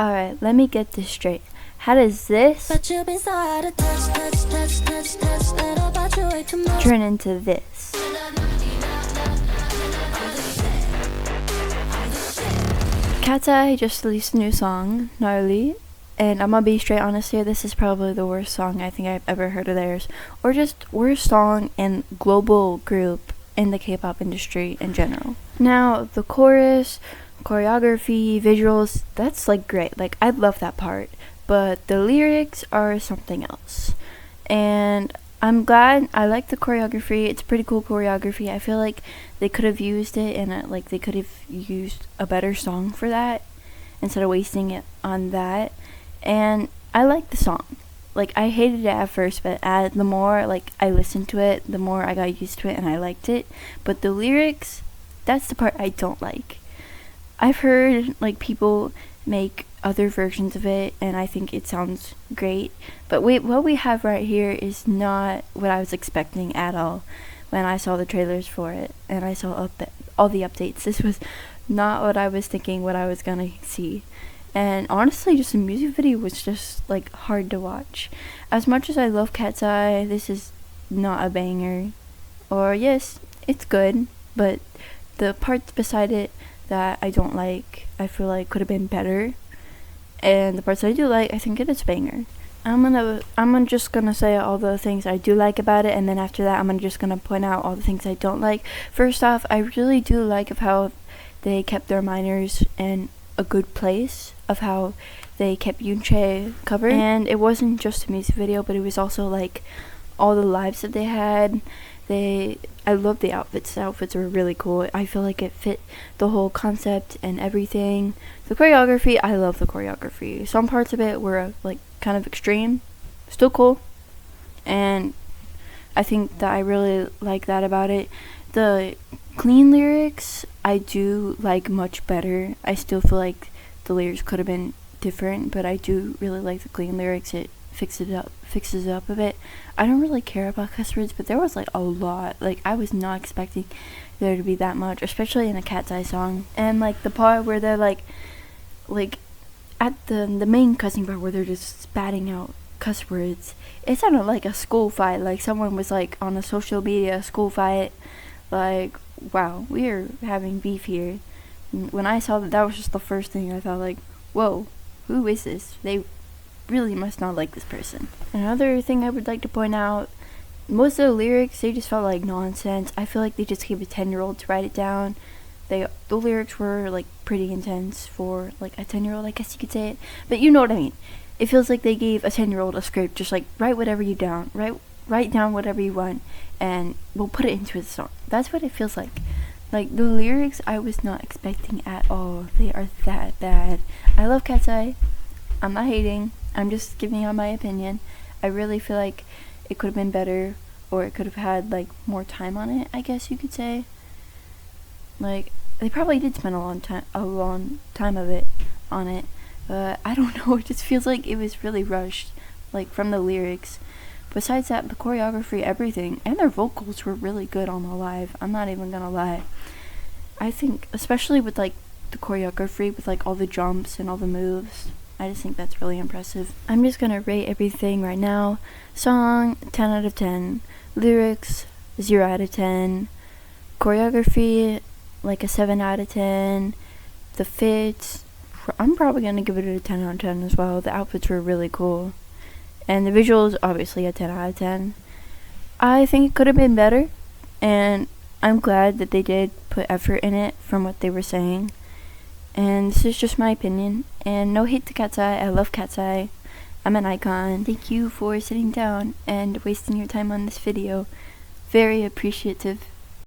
Alright, let me get this straight. How does this turn into this? KATSEYE just released a new song, Gnarly, and I'm gonna be straight honest here, this is probably the worst song I think I've ever heard of theirs, or just worst song and global group in the K-pop industry in general. Now, the chorus, choreography, visuals, that's like great, like I love that part, but the lyrics are something else. And I'm glad, I like the choreography, it's pretty cool choreography. I feel like they could have used it in like they could have used a better song for that instead of wasting it on that. And I like the song. Like I hated it at first, but the more like I listened to it, the more I got used to it and I liked it. But the lyrics, that's the part I don't like. I've heard like people make other versions of it and I think it sounds great, but what we have right here is not what I was expecting at all when I saw the trailers for it and I saw all the updates. This was not what I was thinking what I was gonna see, and honestly just the music video was just like hard to watch. As much as I love KATSEYE, this is not a banger. Or yes, it's good, but the parts beside it that I don't like, I feel like could have been better. And the parts I do like, I think it is banger. I'm just gonna say all the things I do like about it, and then after that I'm just gonna point out all the things I don't like. First off, I really do like of how they kept their minors in a good place, of how they kept Yoonchae covered, and it wasn't just a music video, but it was also like all the lives that they had. I love the outfits. The outfits were really cool. I feel like it fit the whole concept and everything. The choreography, I love the choreography. Some parts of it were like kind of extreme, still cool, and I think that I really like that about it. The clean lyrics, I do like much better. I still feel like the lyrics could have been different, but I do really like the clean lyrics. It fixes it up a bit. I don't really care about cuss words, but there was like a lot. Like I was not expecting there to be that much, especially in a KATSEYE song. And like the part where they're like at the main cussing part where they're just spatting out cuss words, it sounded like a school fight. Like someone was like on a social media school fight. Like wow, we are having beef here. When I saw that was just the first thing I thought, like, whoa, who is this? They really must not like this person. Another thing I would like to point out, most of the lyrics, they just felt like nonsense. I feel like they just gave a 10-year-old to write it down. The lyrics were like pretty intense for like a 10-year-old, I guess you could say it, but you know what I mean. It feels like they gave a 10-year-old a script, just like write whatever you down, write down whatever you want and we'll put it into a song. That's what it feels like. Like the lyrics I was not expecting at all. They are that bad. I love KATSEYE. I'm not hating, I'm just giving you my opinion. I really feel like it could have been better, or it could have had like more time on it, I guess you could say. Like they probably did spend a long time of it on it, but I don't know, it just feels like it was really rushed, like from the lyrics. Besides that, the choreography, everything, and their vocals were really good on the live. I'm not even gonna lie. I think, especially with like the choreography, with like all the jumps and all the moves, I just think that's really impressive. I'm just gonna rate everything right now. Song, 10 out of 10. Lyrics, 0 out of 10. Choreography, like a 7 out of 10. The fits, I'm probably gonna give it a 10 out of 10 as well. The outfits were really cool. And the visuals, obviously a 10 out of 10. I think it could have been better, and I'm glad that they did put effort in it from what they were saying. And this is just my opinion, and no hate to KATSEYE. I love KATSEYE. I'm an icon. Thank you for sitting down and wasting your time on this video. Very appreciative.